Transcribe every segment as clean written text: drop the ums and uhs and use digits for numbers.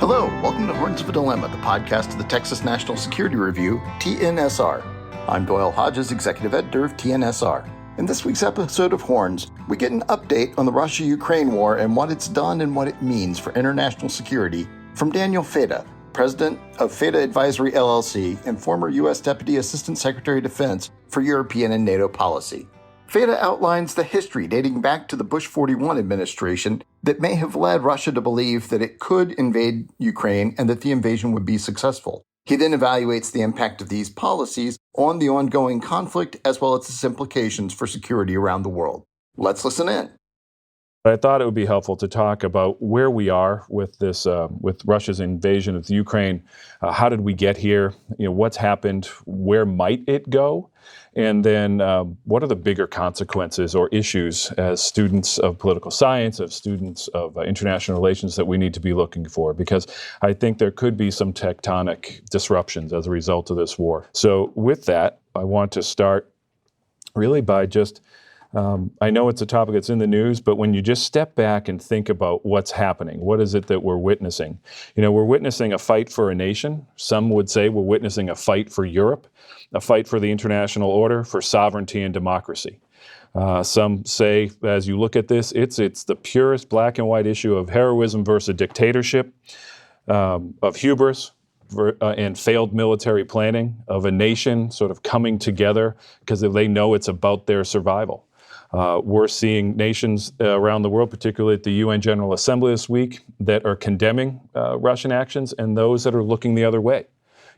Hello, welcome to Horns of a Dilemma, the podcast of the Texas National Security Review, TNSR. I'm Doyle Hodges, Executive Editor of TNSR. In this week's episode of Horns, we get an update on the Russia-Ukraine war and what it's done and what it means for international security from Daniel Fata, President of Fata Advisory LLC and former U.S. Deputy Assistant Secretary of Defense for European and NATO policy. Fata outlines the history dating back to the Bush 41 administration that may have led Russia to believe that it could invade Ukraine and that the invasion would be successful. He then evaluates the impact of these policies on the ongoing conflict as well as its implications for security around the world. Let's listen in. I thought it would be helpful to talk about where we are with this, with Russia's invasion of Ukraine. How did we get here? What's happened? Where might it go? And then what are the bigger consequences or issues as students of political science, as students of international relations that we need to be looking for? Because I think there could be some tectonic disruptions as a result of this war. So with that, I want to start really by just I know it's a topic that's in the news, but when you just step back and think about what's happening, what is it that we're witnessing? We're witnessing a fight for a nation. Some would say we're witnessing a fight for Europe, a fight for the international order, for sovereignty and democracy. Some say, as you look at this, it's the purest black and white issue of heroism versus dictatorship, of hubris, and failed military planning, of a nation sort of coming together because they know it's about their survival. We're seeing nations around the world, particularly at the UN General Assembly this week, that are condemning Russian actions and those that are looking the other way.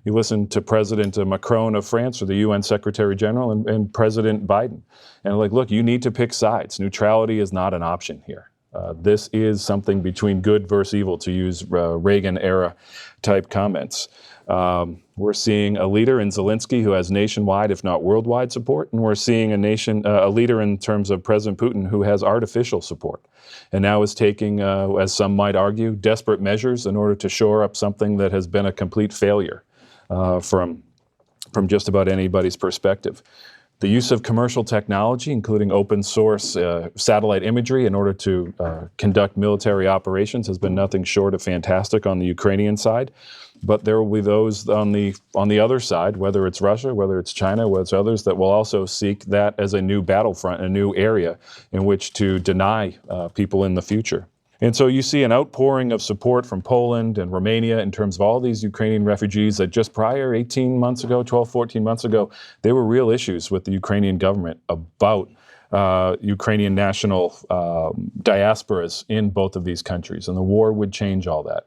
You listen to President Macron of France or the UN Secretary General and President Biden. And look, you need to pick sides. Neutrality is not an option here. This is something between good versus evil, to use Reagan-era type comments. We're seeing a leader in Zelensky who has nationwide, if not worldwide, support, and we're seeing a leader in terms of President Putin who has artificial support, and now is taking, as some might argue, desperate measures in order to shore up something that has been a complete failure from just about anybody's perspective. The use of commercial technology, including open source satellite imagery in order to conduct military operations, has been nothing short of fantastic on the Ukrainian side. But there will be those on the other side, whether it's Russia, whether it's China, whether it's others, that will also seek that as a new battlefront, a new area in which to deny people in the future. And so you see an outpouring of support from Poland and Romania in terms of all these Ukrainian refugees that just prior 18 months ago, 12, 14 months ago, there were real issues with the Ukrainian government about Ukrainian national diasporas in both of these countries. And the war would change all that.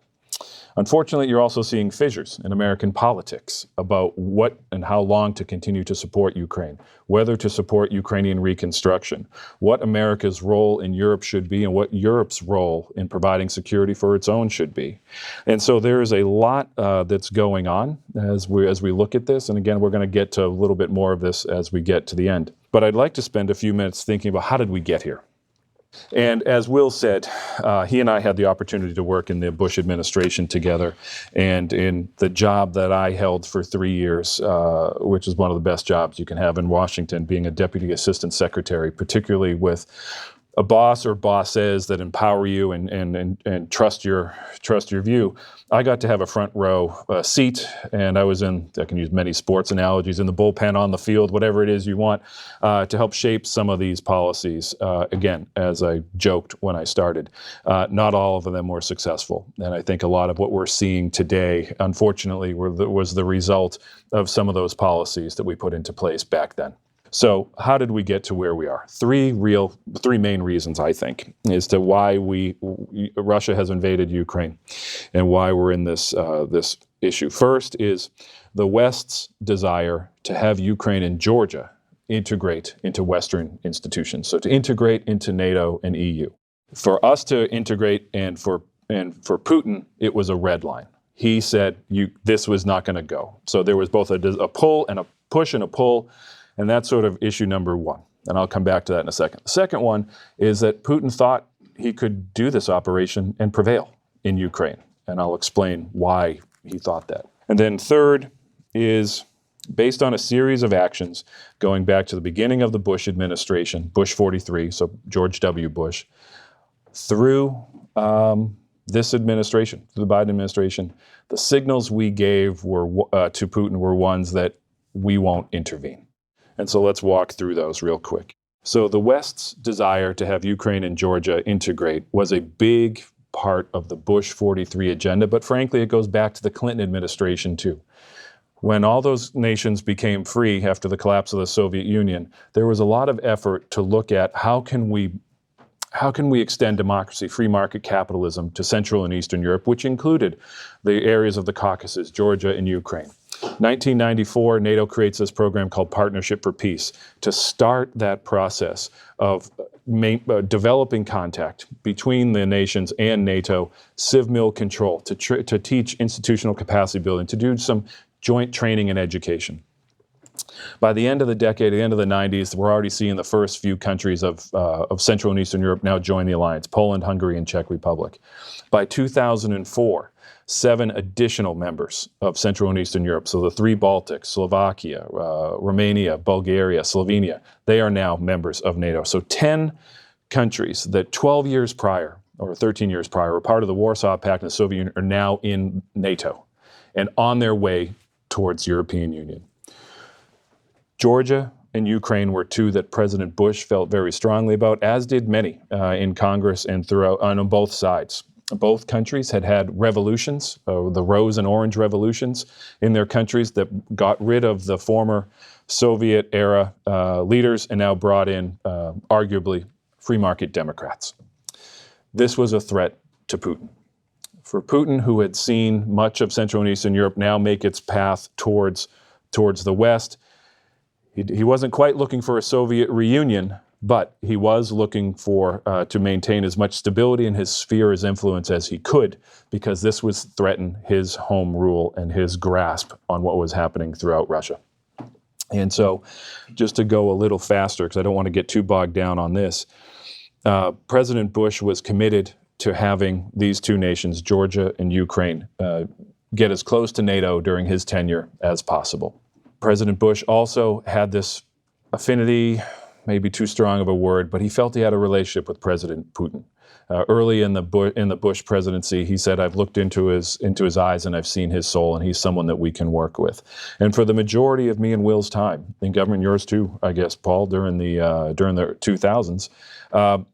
Unfortunately, you're also seeing fissures in American politics about what and how long to continue to support Ukraine, whether to support Ukrainian reconstruction, what America's role in Europe should be, and what Europe's role in providing security for its own should be. And so there is a lot that's going on as we look at this. And again, we're going to get to a little bit more of this as we get to the end. But I'd like to spend a few minutes thinking about how did we get here? And as Will said, he and I had the opportunity to work in the Bush administration together, and in the job that I held for 3 years, which is one of the best jobs you can have in Washington, being a deputy assistant secretary, particularly with a boss or bosses that empower you and trust your view. I got to have a front row seat, and I can use many sports analogies, in the bullpen, on the field, whatever it is you want, to help shape some of these policies. Again, as I joked when I started, not all of them were successful. And I think a lot of what we're seeing today, unfortunately, was the result of some of those policies that we put into place back then. So how did we get to where we are? Three main reasons, I think, as to why Russia has invaded Ukraine and why we're in this issue. First is the West's desire to have Ukraine and Georgia integrate into Western institutions, so to integrate into NATO and EU. For us to integrate and for Putin, it was a red line. He said this was not going to go. So there was both a pull and a push and a pull. And that's sort of issue number one. And I'll come back to that in a second. The second one is that Putin thought he could do this operation and prevail in Ukraine. And I'll explain why he thought that. And then third is, based on a series of actions going back to the beginning of the Bush administration, Bush 43, so George W. Bush, through the this administration, the Biden administration, the signals we gave were to Putin were ones that we won't intervene. And so let's walk through those real quick. So the West's desire to have Ukraine and Georgia integrate was a big part of the Bush 43 agenda, but frankly, it goes back to the Clinton administration too. When all those nations became free after the collapse of the Soviet Union, there was a lot of effort to look at how can we extend democracy, free market capitalism to Central and Eastern Europe, which included the areas of the Caucasus, Georgia, and Ukraine. 1994, NATO creates this program called Partnership for Peace to start that process of developing contact between the nations and NATO, civ-mil control, to teach institutional capacity building, to do some joint training and education. By the end of the decade, at the end of the 90s, we're already seeing the first few countries of Central and Eastern Europe now join the alliance: Poland, Hungary, and Czech Republic. By 2004, 7 additional members of Central and Eastern Europe, so the 3 Baltics, Slovakia, Romania, Bulgaria, Slovenia, they are now members of NATO. So 10 countries that 12 years prior, or 13 years prior, were part of the Warsaw Pact and the Soviet Union are now in NATO and on their way towards European Union. Georgia and Ukraine were 2 that President Bush felt very strongly about, as did many in Congress and throughout on both sides. Both countries had revolutions, the Rose and Orange revolutions in their countries that got rid of the former Soviet-era leaders and now brought in, arguably, free market Democrats. This was a threat to Putin. For Putin, who had seen much of Central and Eastern Europe now make its path towards the West, he wasn't quite looking for a Soviet reunion, but he was looking for to maintain as much stability in his sphere of influence as he could, because this would threaten his home rule and his grasp on what was happening throughout Russia. And so, just to go a little faster, because I don't want to get too bogged down on this, President Bush was committed to having these 2 nations, Georgia and Ukraine, get as close to NATO during his tenure as possible. President Bush also had this affinity, maybe too strong of a word, but he felt he had a relationship with President Putin. Early in the Bush presidency, he said, "I've looked into his eyes and I've seen his soul, and he's someone that we can work with." And for the majority of me and Will's time in government, yours too, I guess, Paul, during the 2000s,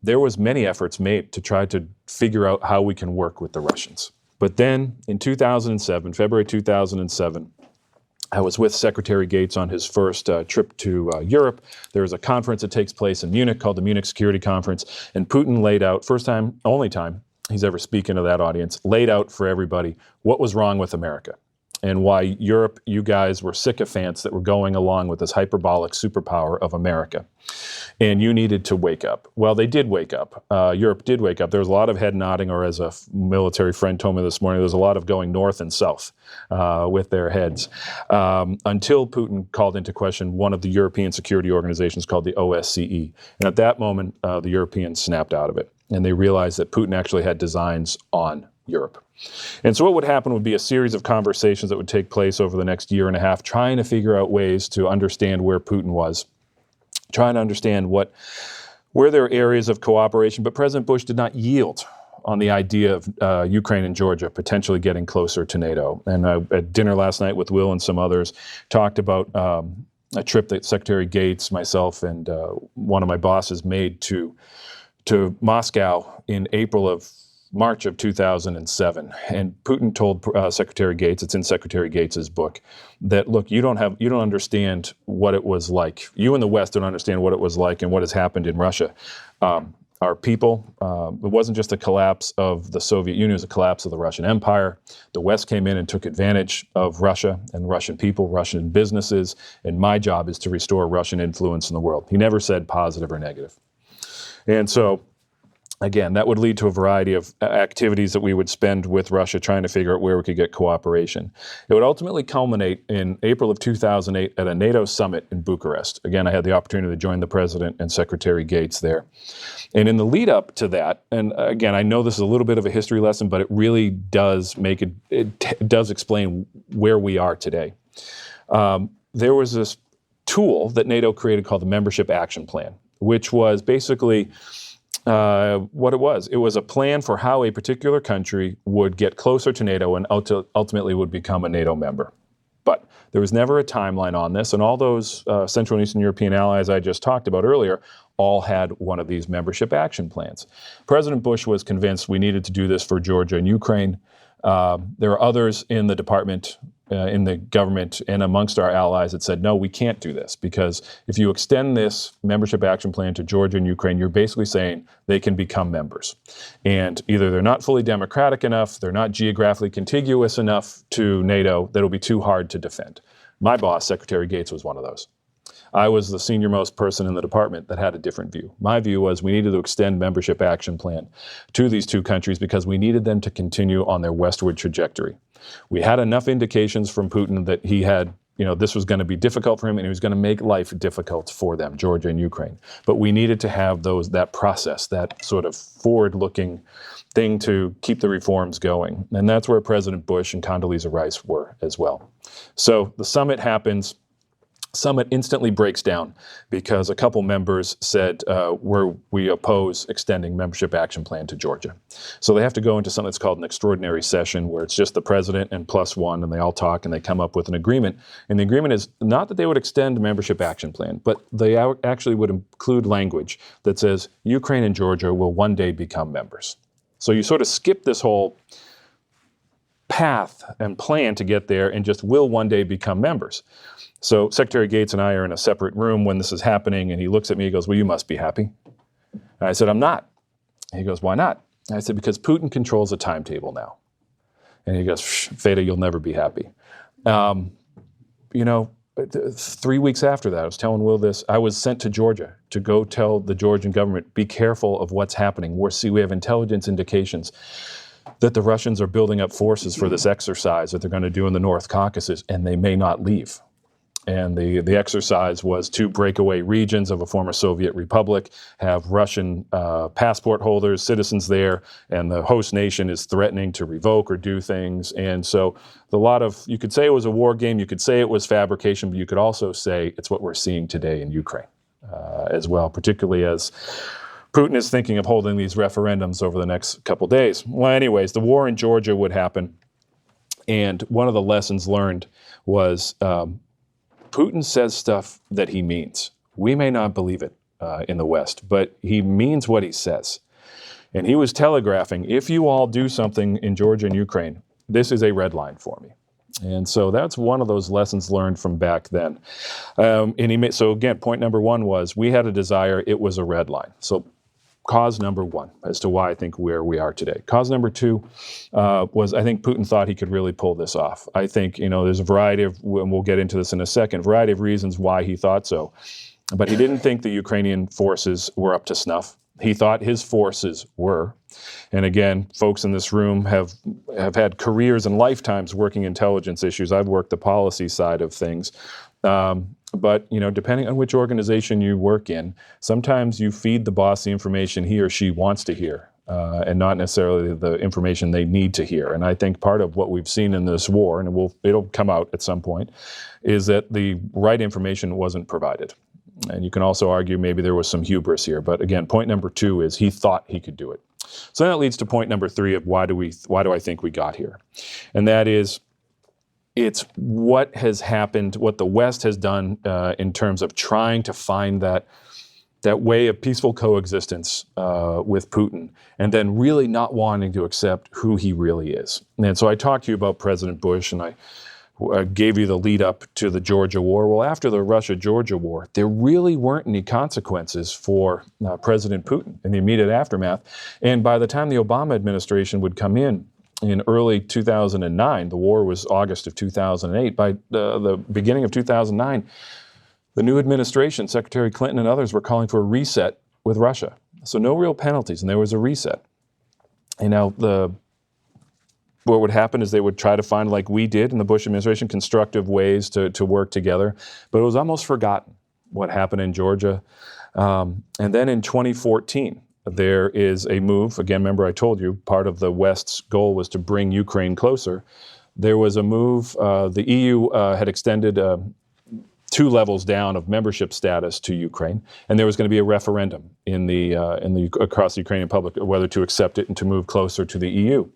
there was many efforts made to try to figure out how we can work with the Russians. But then in 2007, February 2007, I was with Secretary Gates on his first trip to Europe. There is a conference that takes place in Munich called the Munich Security Conference, and Putin laid out, first time, only time he's ever speaking to that audience, laid out for everybody what was wrong with America and why Europe, you guys were sycophants that were going along with this hyperbolic superpower of America. And you needed to wake up. Well, they did wake up. Europe did wake up. There was a lot of head nodding, or as a military friend told me this morning, there was a lot of going north and south with their heads, until Putin called into question one of the European security organizations called the OSCE. And at that moment, the Europeans snapped out of it. And they realized that Putin actually had designs on Europe. And so what would happen would be a series of conversations that would take place over the next year and a half, trying to figure out ways to understand where Putin was, trying to understand where there are areas of cooperation. But President Bush did not yield on the idea of Ukraine and Georgia potentially getting closer to NATO. And at dinner last night with Will and some others, talked about a trip that Secretary Gates, myself, and one of my bosses made to Moscow in March of 2007. And Putin told Secretary Gates, it's in Secretary Gates's book, that, look, you don't understand what it was like. You in the West don't understand what it was like and what has happened in Russia. Our people, it wasn't just the collapse of the Soviet Union, it was a collapse of the Russian Empire. The West came in and took advantage of Russia and Russian people, Russian businesses, and my job is to restore Russian influence in the world. He never said positive or negative. And so, again, that would lead to a variety of activities that we would spend with Russia trying to figure out where we could get cooperation. It would ultimately culminate in April of 2008 at a NATO summit in Bucharest. Again, I had the opportunity to join the President and Secretary Gates there. And in the lead up to that, and again, I know this is a little bit of a history lesson, but it really does does explain where we are today. There was this tool that NATO created called the Membership Action Plan, which was basically what it was. It was a plan for how a particular country would get closer to NATO and ultimately would become a NATO member. But there was never a timeline on this, and all those Central and Eastern European allies I just talked about earlier all had one of these membership action plans. President Bush was convinced we needed to do this for Georgia and Ukraine. There are others in the department, in the government, and amongst our allies that said, no, we can't do this, because if you extend this membership action plan to Georgia and Ukraine, you're basically saying they can become members. And either they're not fully democratic enough, they're not geographically contiguous enough to NATO, that'll be too hard to defend. My boss, Secretary Gates, was one of those. I was the senior-most person in the department that had a different view. My view was we needed to extend membership action plan to these two countries because we needed them to continue on their westward trajectory. We had enough indications from Putin that he had, this was going to be difficult for him and he was going to make life difficult for them, Georgia and Ukraine. But we needed to have that process, that sort of forward-looking thing to keep the reforms going. And that's where President Bush and Condoleezza Rice were as well. So the summit happens. Summit instantly breaks down because a couple members said we oppose extending membership action plan to Georgia. So they have to go into something that's called an extraordinary session where it's just the president and plus one, and they all talk and they come up with an agreement. And the agreement is not that they would extend membership action plan, but they actually would include language that says Ukraine and Georgia will one day become members. So you sort of skip this whole path and plan to get there and just will one day become members. So Secretary Gates and I are in a separate room when this is happening, and he looks at me, he goes, well, you must be happy. And I said, I'm not. And he goes, why not? And I said, because Putin controls a timetable now. And he goes, Fata, you'll never be happy. 3 weeks after that, I was telling Will this, I was sent to Georgia to go tell the Georgian government, be careful of what's happening. We have intelligence indications that the Russians are building up forces for this exercise that they're going to do in the North Caucasus, and they may not leave. And the exercise was to break away regions of a former Soviet republic, have Russian passport holders, citizens there, and the host nation is threatening to revoke or do things. And so you could say it was a war game, you could say it was fabrication, but you could also say it's what we're seeing today in Ukraine as well, particularly as Putin is thinking of holding these referendums over the next couple days. Well, anyways, the war in Georgia would happen. And one of the lessons learned was Putin says stuff that he means. We may not believe it in the West, but he means what he says. And he was telegraphing, if you all do something in Georgia and Ukraine, this is a red line for me. And so that's one of those lessons learned from back then. So again, point number one was we had a desire, it was a red line. So cause number one as to why I think where we are today. Cause number two was I think Putin thought he could really pull this off. I think, there's a variety of, and we'll get into this in a second, variety of reasons why he thought so. But he didn't think the Ukrainian forces were up to snuff. He thought his forces were. And again, folks in this room have had careers and lifetimes working intelligence issues. I've worked the policy side of things. But, depending on which organization you work in, sometimes you feed the boss the information he or she wants to hear and not necessarily the information they need to hear. And I think part of what we've seen in this war, and it'll come out at some point, is that the right information wasn't provided. And you can also argue maybe there was some hubris here. But again, point number two is he thought he could do it. So then that leads to point number three of why do I think we got here? And that is, it's what has happened, what the West has done in terms of trying to find that way of peaceful coexistence with Putin, and then really not wanting to accept who he really is. And so I talked to you about President Bush, and I gave you the lead up to the Georgia war. Well, after the Russia-Georgia war, there really weren't any consequences for President Putin in the immediate aftermath. And by the time the Obama administration would come in early 2009, the war was August of 2008. By the beginning of 2009, the new administration, Secretary Clinton and others, were calling for a reset with Russia. So no real penalties, and there was a reset. And now what would happen is they would try to find, like we did in the Bush administration, constructive ways to work together. But it was almost forgotten what happened in Georgia. And then in 2014, there is a move. Again, remember I told you part of the West's goal was to bring Ukraine closer. There was a move. The EU had extended 2 levels down of membership status to Ukraine, and there was going to be a referendum across the Ukrainian public whether to accept it and to move closer to the EU.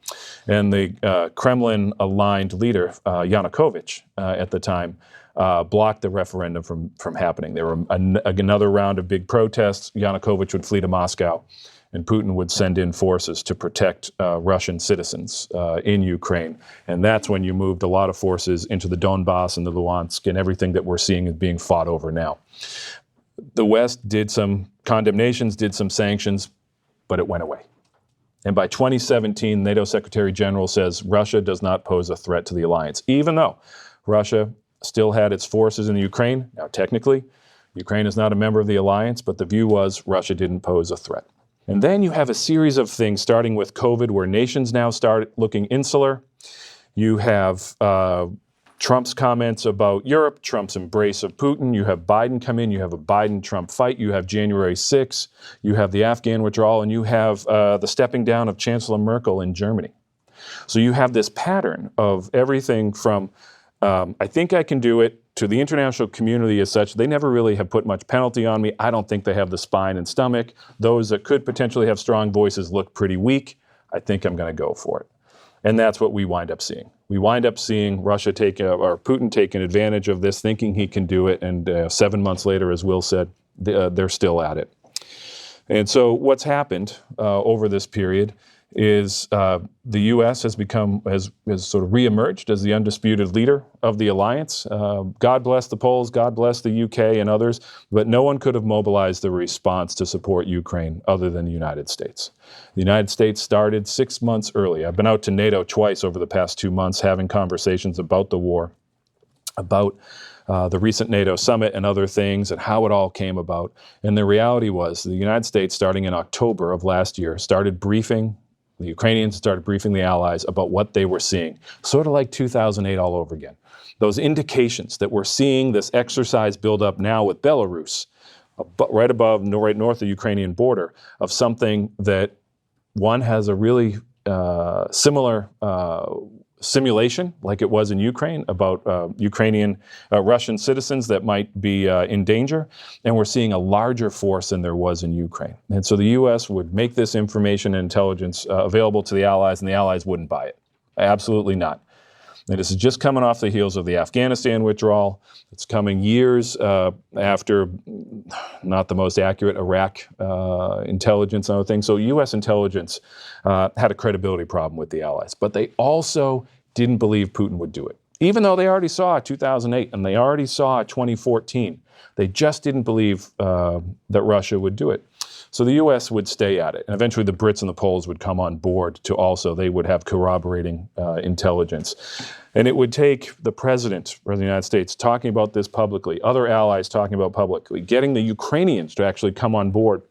And the Kremlin-aligned leader, Yanukovych, at the time, blocked the referendum from happening. There were another round of big protests. Yanukovych would flee to Moscow, and Putin would send in forces to protect Russian citizens in Ukraine. And that's when you moved a lot of forces into the Donbass and the Luhansk and everything that we're seeing is being fought over now. The West did some condemnations, did some sanctions, but it went away. And by 2017, NATO Secretary General says Russia does not pose a threat to the alliance, even though Russia still had its forces in the Ukraine. Now, technically, Ukraine is not a member of the alliance, but the view was Russia didn't pose a threat. And then you have a series of things, starting with COVID, where nations now start looking insular. You have Trump's comments about Europe, Trump's embrace of Putin. You have Biden come in. You have a Biden-Trump fight. You have January 6th. You have the Afghan withdrawal. And you have the stepping down of Chancellor Merkel in Germany. So you have this pattern of everything from I think I can do it to the international community as such. They never really have put much penalty on me. I don't think they have the spine and stomach. Those that could potentially have strong voices look pretty weak. I think I'm going to go for it. And that's what we wind up seeing. We wind up seeing Russia or Putin taking advantage of this, thinking he can do it. And 7 months later, as Will said, they're still at it. And so what's happened over this period is the U.S. has sort of reemerged as the undisputed leader of the alliance. God bless the Poles, God bless the U.K. and others, but no one could have mobilized the response to support Ukraine other than the United States. The United States started 6 months early. I've been out to NATO twice over the past 2 months having conversations about the war, about the recent NATO summit and other things and how it all came about. And the reality was the United States, starting in October of last year, started briefing the Ukrainians, started briefing the Allies about what they were seeing, sort of like 2008 all over again. Those indications that we're seeing this exercise build up now with Belarus, right north of the Ukrainian border, of something that, one, has a really similar simulation, like it was in Ukraine, about Russian citizens that might be in danger, and we're seeing a larger force than there was in Ukraine. And so the U.S. would make this information and intelligence available to the Allies, and the Allies wouldn't buy it. Absolutely not. And this is just coming off the heels of the Afghanistan withdrawal. It's coming years after not the most accurate Iraq intelligence and other things. So U.S. intelligence had a credibility problem with the Allies. But they also didn't believe Putin would do it. Even though they already saw 2008 and they already saw 2014, they just didn't believe that Russia would do it. So the U.S. would stay at it. And eventually the Brits and the Poles would come on board to also, they would have corroborating intelligence. And it would take the president of the United States talking about this publicly, other allies talking about publicly, getting the Ukrainians to actually come on board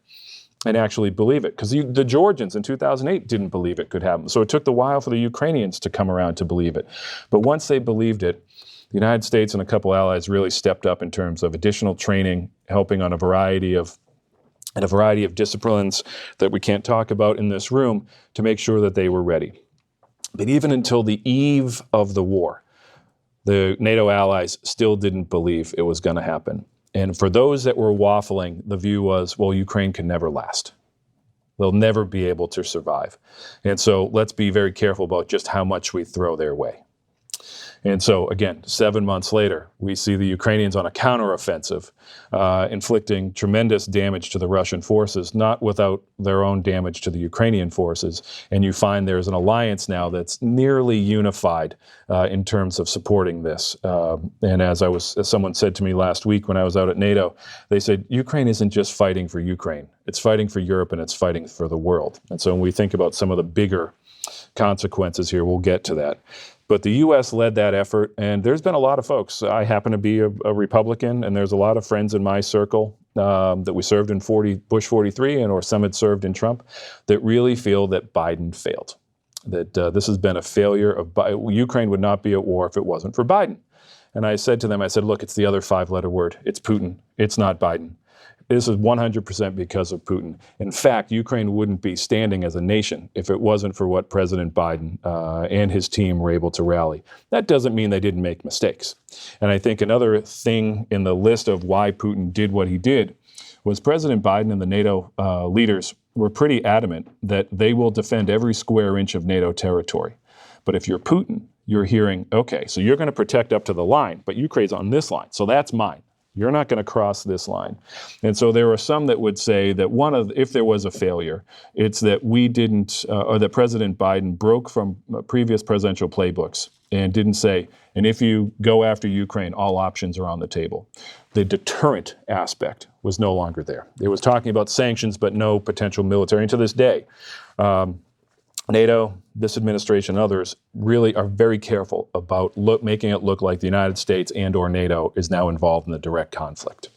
and actually believe it. Because the Georgians in 2008 didn't believe it could happen. So it took a while for the Ukrainians to come around to believe it. But once they believed it, the United States and a couple allies really stepped up in terms of additional training, helping on a variety of disciplines that we can't talk about in this room to make sure that they were ready. But even until the eve of the war, the NATO allies still didn't believe it was going to happen. And for those that were waffling, the view was, well, Ukraine can never last. They'll never be able to survive. And so let's be very careful about just how much we throw their way. And so, again, 7 months later, we see the Ukrainians on a counteroffensive, inflicting tremendous damage to the Russian forces, not without their own damage to the Ukrainian forces. And you find there's an alliance now that's nearly unified in terms of supporting this. And as someone said to me last week when I was out at NATO, they said, Ukraine isn't just fighting for Ukraine. It's fighting for Europe and it's fighting for the world. And so when we think about some of the bigger consequences here, we'll get to that. But the U.S. led that effort, and there's been a lot of folks. I happen to be a Republican, and there's a lot of friends in my circle that we served in Bush 43, or some had served in Trump, that really feel that Biden failed, that this has been a failure of Ukraine would not be at war if it wasn't for Biden. And I said to them, look, it's the other 5-letter word. It's Putin. It's not Biden. This is 100% because of Putin. In fact, Ukraine wouldn't be standing as a nation if it wasn't for what President Biden and his team were able to rally. That doesn't mean they didn't make mistakes. And I think another thing in the list of why Putin did what he did was President Biden and the NATO leaders were pretty adamant that they will defend every square inch of NATO territory. But if you're Putin, you're hearing, okay, so you're going to protect up to the line, but Ukraine's on this line, so that's mine. You're not going to cross this line. And so there are some that would say that if there was a failure, it's that we didn't, or that President Biden broke from previous presidential playbooks and didn't say, and if you go after Ukraine, all options are on the table. The deterrent aspect was no longer there. It was talking about sanctions, but no potential military. And to this day, NATO, this administration, and others really are very careful about making it look like the United States and or NATO is now involved in the direct conflict.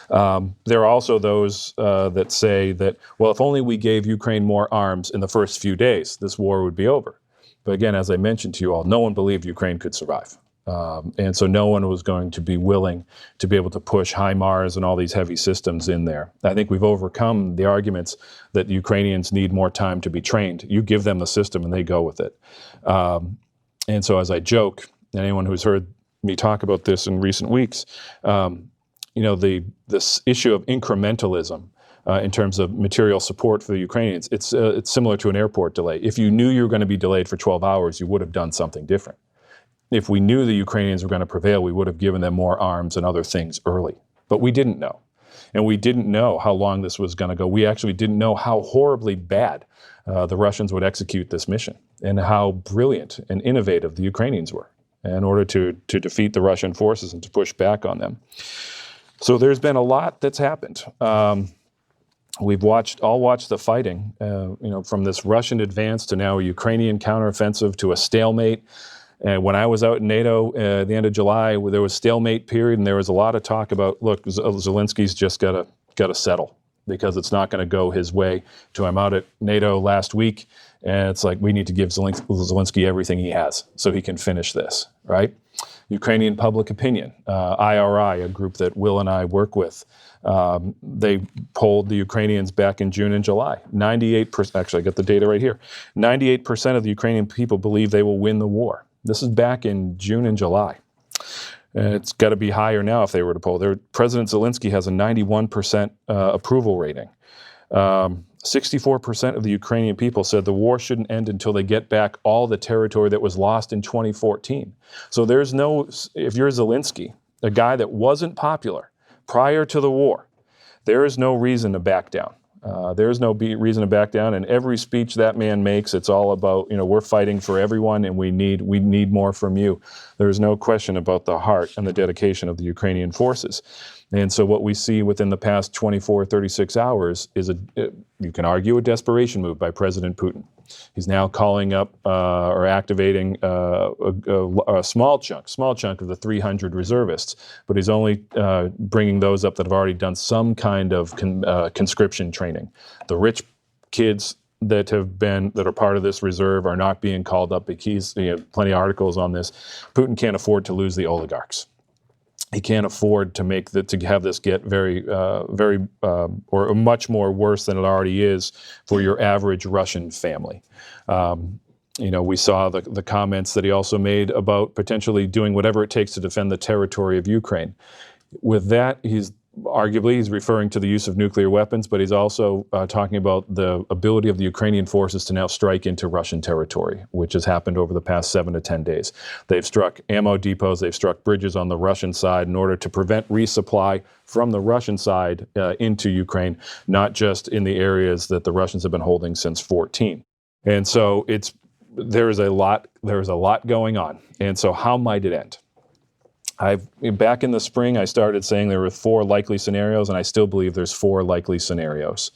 There are also those that say that, well, if only we gave Ukraine more arms in the first few days, this war would be over. But again, as I mentioned to you all, no one believed Ukraine could survive. And so no one was going to be willing to be able to push HIMARS and all these heavy systems in there. I think we've overcome the arguments that the Ukrainians need more time to be trained. You give them the system and they go with it. And so as I joke, anyone who's heard me talk about this in recent weeks, this issue of incrementalism in terms of material support for the Ukrainians, it's similar to an airport delay. If you knew you were going to be delayed for 12 hours, you would have done something different. If we knew the Ukrainians were going to prevail, we would have given them more arms and other things early. But we didn't know. And we didn't know how long this was going to go. We actually didn't know how horribly bad the Russians would execute this mission and how brilliant and innovative the Ukrainians were in order to defeat the Russian forces and to push back on them. So there's been a lot that's happened. We've watched the fighting, from this Russian advance to now a Ukrainian counteroffensive to a stalemate. And when I was out in NATO at the end of July, there was stalemate period, and there was a lot of talk about, look, Zelensky's just got to settle because it's not going to go his way. I'm out at NATO last week, and it's like we need to give Zelensky everything he has so he can finish this, right? Ukrainian public opinion, IRI, a group that Will and I work with, they polled the Ukrainians back in June and July. 98%, actually I got the data right here, 98% of the Ukrainian people believe they will win the war. This is back in June and July. And it's got to be higher now if they were to poll. President Zelensky has a 91% approval rating. 64% of the Ukrainian people said the war shouldn't end until they get back all the territory that was lost in 2014. So if you're Zelensky, a guy that wasn't popular prior to the war, there is no reason to back down. There's no reason to back down. And every speech that man makes, it's all about, we're fighting for everyone and we need more from you. There's no question about the heart and the dedication of the Ukrainian forces. And so what we see within the past 24, 36 hours is you can argue a desperation move by President Putin. He's now calling up or activating a small chunk of the 300 reservists, but he's only bringing those up that have already done some kind of conscription training. The rich kids that are part of this reserve are not being called up because plenty of articles on this. Putin can't afford to lose the oligarchs. He can't afford to have this get or much more worse than it already is for your average Russian family. We saw the comments that he also made about potentially doing whatever it takes to defend the territory of Ukraine. With that, he's referring to the use of nuclear weapons, but he's also talking about the ability of the Ukrainian forces to now strike into Russian territory, which has happened over the past 7 to 10 days. They've struck ammo depots, they've struck bridges on the Russian side in order to prevent resupply from the Russian side into Ukraine, not just in the areas that the Russians have been holding since 2014. And so there is a lot going on. And so how might it end? Back in the spring, I started saying there were 4 likely scenarios, and I still believe there's 4 likely scenarios.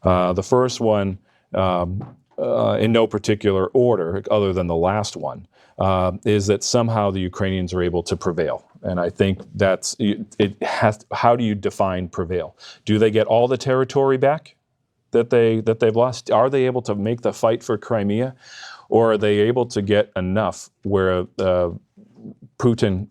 The first one, in no particular order, other than the last one, is that somehow the Ukrainians are able to prevail. And I think how do you define prevail? Do they get all the territory back that they've lost? Are they able to make the fight for Crimea? Or are they able to get enough where Putin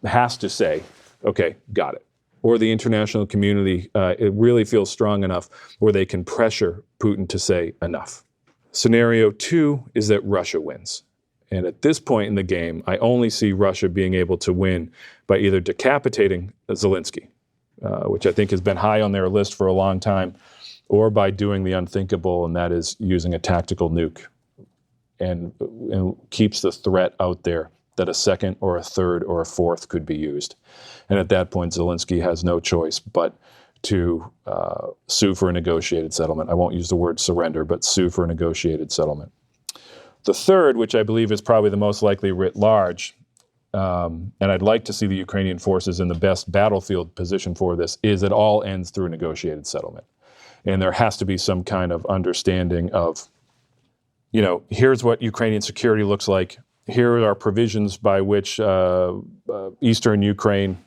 has to say, okay, got it. or the international community it really feels strong enough where they can pressure Putin to say enough. Scenario 2 is that Russia wins. And at this point in the game, I only see Russia being able to win by either decapitating Zelensky, which I think has been high on their list for a long time, or by doing the unthinkable, and that is using a tactical nuke, and keeps the threat out there that a second or a third or a fourth could be used. And at that point, Zelensky has no choice but to sue for a negotiated settlement. I won't use the word surrender, but sue for a negotiated settlement. The third, which I believe is probably the most likely writ large, and I'd like to see the Ukrainian forces in the best battlefield position for this, is it all ends through a negotiated settlement. And there has to be some kind of understanding of, here's what Ukrainian security looks like. Here are provisions by which eastern Ukraine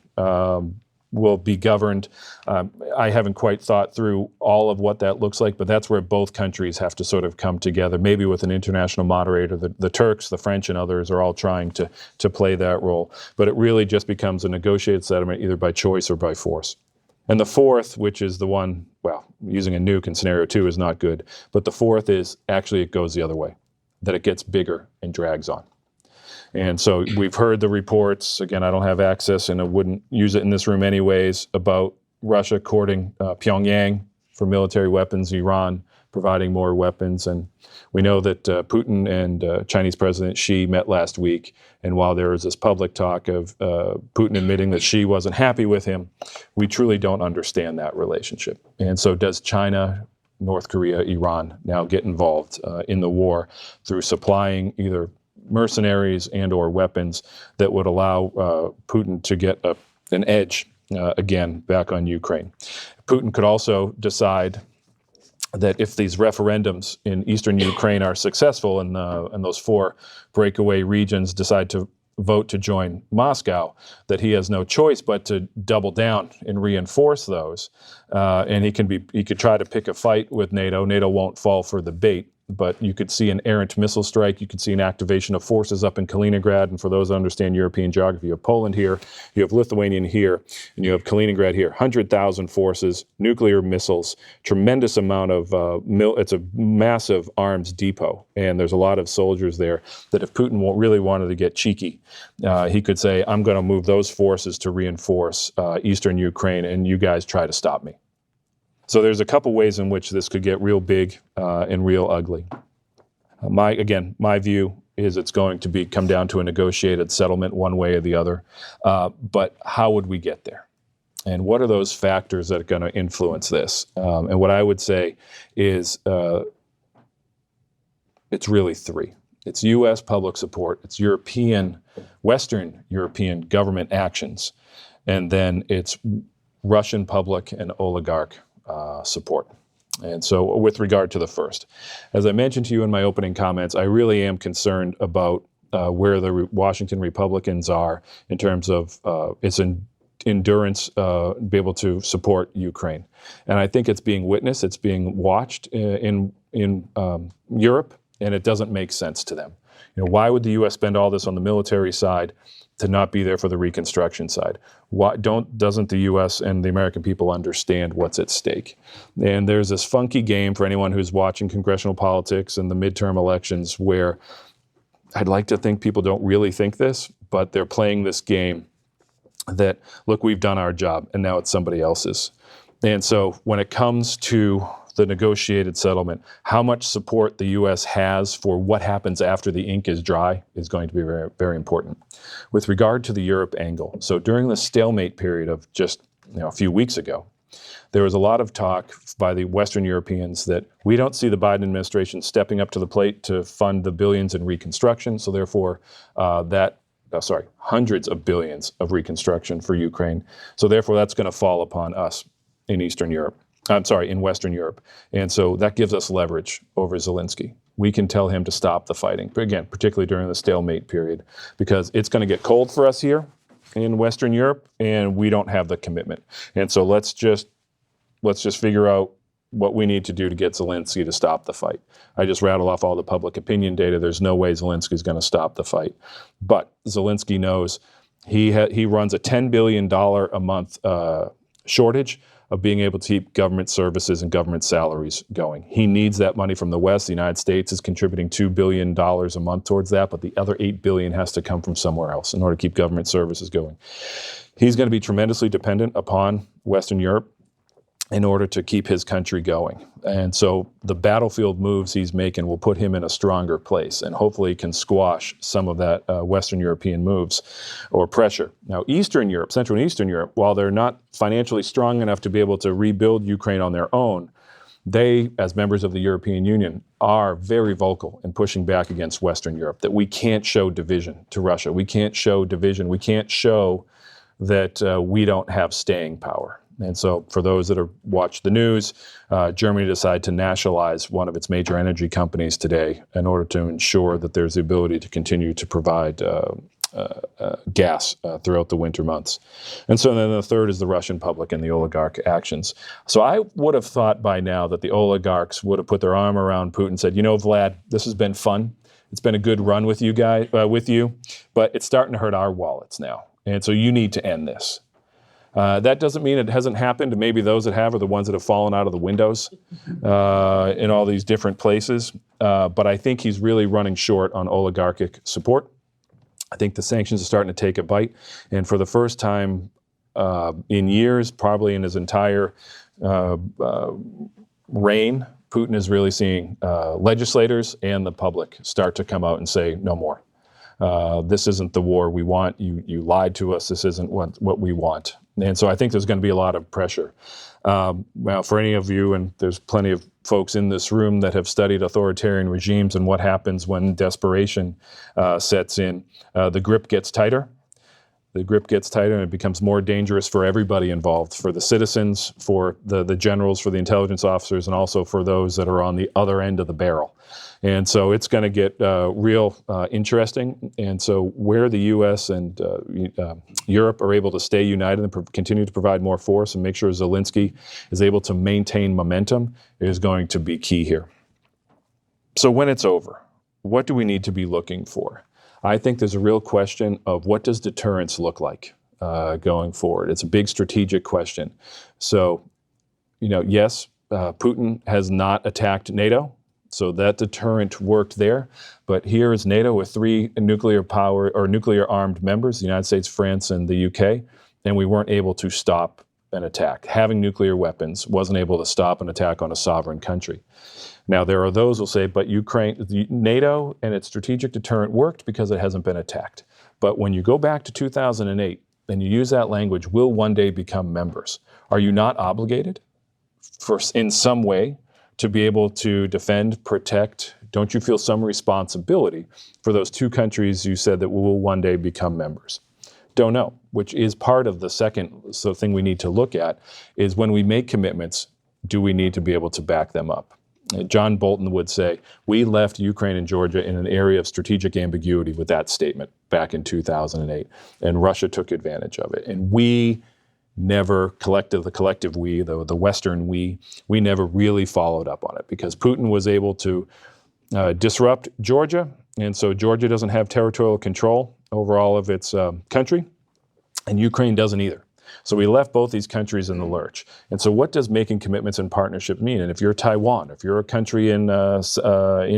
will be governed. I haven't quite thought through all of what that looks like, but that's where both countries have to sort of come together, maybe with an international moderator. The Turks, the French, and others are all trying to play that role. But it really just becomes a negotiated settlement either by choice or by force. And the fourth, which is the one, using a nuke in scenario 2 is not good, but the fourth is actually it goes the other way, that it gets bigger and drags on. And so we've heard the reports, again, I don't have access and I wouldn't use it in this room anyways, about Russia courting Pyongyang for military weapons, Iran providing more weapons. And we know that Putin and Chinese President Xi met last week. And while there was this public talk of Putin admitting that Xi wasn't happy with him, we truly don't understand that relationship. And so does China, North Korea, Iran now get involved in the war through supplying either mercenaries and or weapons that would allow Putin to get an edge again back on Ukraine. Putin could also decide that if these referendums in eastern Ukraine are successful and those 4 breakaway regions decide to vote to join Moscow, that he has no choice but to double down and reinforce those. And he could try to pick a fight with NATO. NATO won't fall for the bait. But you could see an errant missile strike. You could see an activation of forces up in Kaliningrad. And for those that understand European geography, you have Poland here, you have Lithuania here, and you have Kaliningrad here. 100,000 forces, nuclear missiles, tremendous amount of, it's a massive arms depot. And there's a lot of soldiers there that if Putin really wanted to get cheeky, he could say, I'm going to move those forces to reinforce eastern Ukraine, and you guys try to stop me. So there's a couple ways in which this could get real big and real ugly. My view is it's going to come down to a negotiated settlement one way or the other. But how would we get there? And what are those factors that are going to influence this? And what I would say is it's really 3. It's U.S. public support, it's Western European government actions, and then it's Russian public and oligarch support. And so with regard to the first, as I mentioned to you in my opening comments, I really am concerned about where the Washington Republicans are in terms of its endurance be able to support Ukraine. And I think it's being witnessed, it's being watched in Europe, and it doesn't make sense to them. Why would the U.S. spend all this on the military side to not be there for the reconstruction side? Doesn't the U.S. and the American people understand what's at stake? And there's this funky game for anyone who's watching congressional politics and the midterm elections where I'd like to think people don't really think this, but they're playing this game that, look, we've done our job and now it's somebody else's. And so when it comes to the negotiated settlement, how much support the U.S. has for what happens after the ink is dry is going to be very, very important. With regard to the Europe angle, so during the stalemate period of just a few weeks ago, there was a lot of talk by the Western Europeans that we don't see the Biden administration stepping up to the plate to fund the billions in reconstruction, so therefore hundreds of billions of reconstruction for Ukraine. So therefore that's going to fall upon us in Western Europe. And so that gives us leverage over Zelensky. We can tell him to stop the fighting, but again, particularly during the stalemate period, because it's going to get cold for us here in Western Europe, and we don't have the commitment. And so let's just figure out what we need to do to get Zelensky to stop the fight. I just rattle off all the public opinion data. There's no way Zelensky's going to stop the fight. But Zelensky knows he runs a $10 billion a month shortage of being able to keep government services and government salaries going. He needs that money from the West. The United States is contributing $2 billion a month towards that, but the other $8 billion has to come from somewhere else in order to keep government services going. He's going to be tremendously dependent upon Western Europe in order to keep his country going. And so the battlefield moves he's making will put him in a stronger place and hopefully can squash some of that Western European moves or pressure. Now, Eastern Europe, Central and Eastern Europe, while they're not financially strong enough to be able to rebuild Ukraine on their own, they, as members of the European Union, are very vocal in pushing back against Western Europe, that we can't show division to Russia. We can't show division. We can't show that we don't have staying power. And so for those that have watched the news, Germany decided to nationalize one of its major energy companies today in order to ensure that there's the ability to continue to provide gas throughout the winter months. And so then the third is the Russian public and the oligarch actions. So I would have thought by now that the oligarchs would have put their arm around Putin and said, you know, Vlad, this has been fun. It's been a good run with you guys, but it's starting to hurt our wallets now. And so you need to end this. That doesn't mean it hasn't happened, and maybe those that have are the ones that have fallen out of the windows in all these different places. But I think he's really running short on oligarchic support. I think the sanctions are starting to take a bite. And for the first time in years, probably in his entire reign, Putin is really seeing legislators and the public start to come out and say, no more. This isn't the war we want. You lied to us. This isn't what we want. And so I think there's going to be a lot of pressure. Well, for any of you, and there's plenty of folks in this room that have studied authoritarian regimes and what happens when desperation sets in, the grip gets tighter. The grip gets tighter and it becomes more dangerous for everybody involved, for the citizens, for the generals, for the intelligence officers, and also for those that are on the other end of the barrel. And so it's going to get real interesting. And so where the U.S. and Europe are able to stay united and continue to provide more force and make sure Zelensky is able to maintain momentum is going to be key here. So when it's over, what do we need to be looking for? I think there's a real question of what does deterrence look like going forward? It's a big strategic question. So, yes, Putin has not attacked NATO. So that deterrent worked there. But here is NATO with 3 nuclear power or nuclear armed members, the United States, France, and the UK, and we weren't able to stop an attack. Having nuclear weapons wasn't able to stop an attack on a sovereign country. Now, there are those who will say, but NATO and its strategic deterrent worked because it hasn't been attacked. But when you go back to 2008 and you use that language, will one day become members, are you not obligated in some way to be able to defend, protect? Don't you feel some responsibility for those 2 countries you said that will one day become members? Don't know, which is part of the second thing we need to look at is when we make commitments, do we need to be able to back them up? John Bolton would say, we left Ukraine and Georgia in an area of strategic ambiguity with that statement back in 2008, and Russia took advantage of it. And we never, the collective we, the Western we never really followed up on it because Putin was able to disrupt Georgia, and so Georgia doesn't have territorial control over all of its country, and Ukraine doesn't either. So we left both these countries in the lurch. And so what does making commitments and partnership mean? And if you're Taiwan, if you're a country in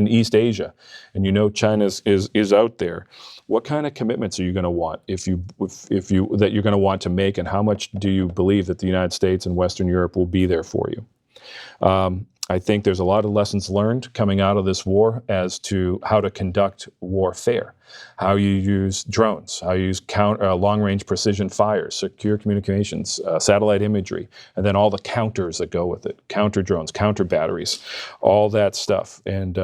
East Asia, and China is out there, what kind of commitments are you going to want that you're going to want to make, and how much do you believe that the United States and Western Europe will be there for you? I think there's a lot of lessons learned coming out of this war as to how to conduct warfare, how you use drones, how you use long-range precision fires, secure communications, satellite imagery, and then all the counters that go with it, counter drones, counter batteries, all that stuff. And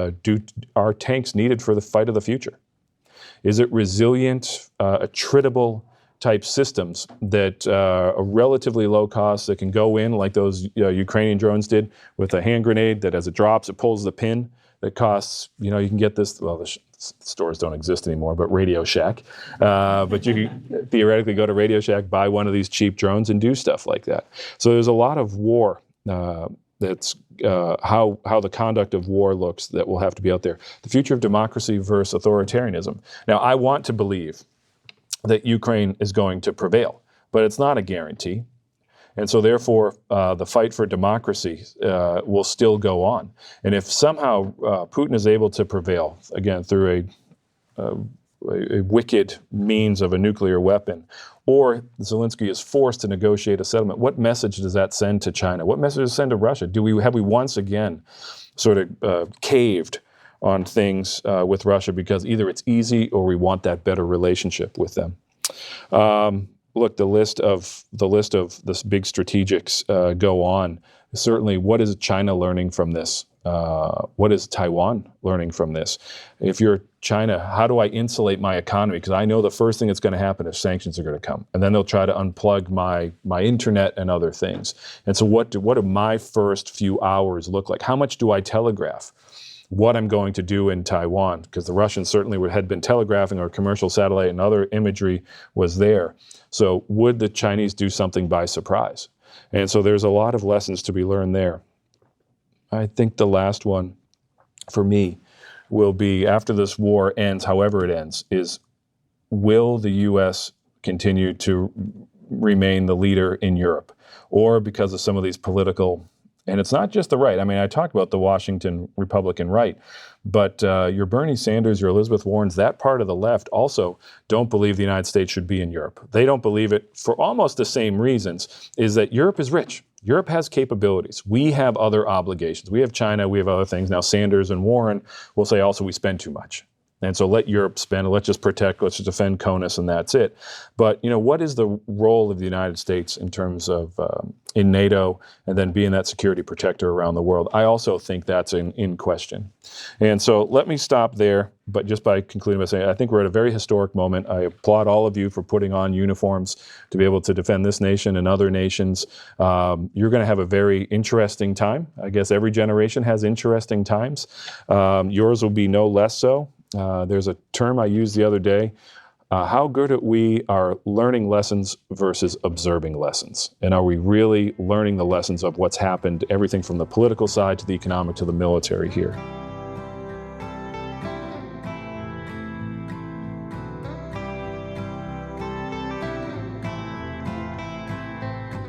are tanks needed for the fight of the future? Is it resilient, attritable type systems that are relatively low cost that can go in like those Ukrainian drones did with a hand grenade that as it drops, it pulls the pin that costs, you can get this, well, the stores don't exist anymore, but Radio Shack. But you can theoretically go to Radio Shack, buy one of these cheap drones and do stuff like that. So there's a lot of war that's how the conduct of war looks that will have to be out there. The future of democracy versus authoritarianism. Now, I want to believe that Ukraine is going to prevail, but it's not a guarantee. And so therefore, the fight for democracy will still go on. And if somehow Putin is able to prevail, again, through a wicked means of a nuclear weapon, or Zelensky is forced to negotiate a settlement, what message does that send to China? What message does it send to Russia? Have we once again sort of caved on things with Russia because either it's easy or we want that better relationship with them? Look, the list of this big strategics go on. Certainly, what is China learning from this? What is Taiwan learning from this? If you're China, how do I insulate my economy? Because I know the first thing that's going to happen is sanctions are going to come, and then they'll try to unplug my internet and other things. And so, what do my first few hours look like? How much do I telegraph what I'm going to do in Taiwan? Because the Russians certainly had been telegraphing, or commercial satellite and other imagery was there. So, would the Chinese do something by surprise? And so, there's a lot of lessons to be learned there. I think the last one for me will be, after this war ends, however it ends, is will the U.S. continue to remain the leader in Europe? Or because of some of these political, and it's not just the right. I mean, I talked about the Washington Republican right, but your Bernie Sanders, your Elizabeth Warrens, that part of the left also don't believe the United States should be in Europe. They don't believe it for almost the same reasons, is that Europe is rich. Europe has capabilities. We have other obligations. We have China. We have other things. Now, Sanders and Warren will say also we spend too much. And so let Europe spend. Let's just protect. Let's just defend CONUS, and that's it. But, what is the role of the United States in terms of in NATO and then being that security protector around the world? I also think that's in question. And so let me stop there, but just by concluding by saying I think we're at a very historic moment. I applaud all of you for putting on uniforms to be able to defend this nation and other nations. You're going to have a very interesting time. I guess every generation has interesting times. Yours will be no less so. There's a term I used the other day. How good we are learning lessons versus observing lessons. And are we really learning the lessons of what's happened, everything from the political side to the economic to the military here?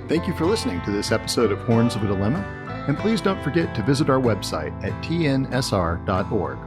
Thank you for listening to this episode of Horns of a Dilemma, and please don't forget to visit our website at tnsr.org.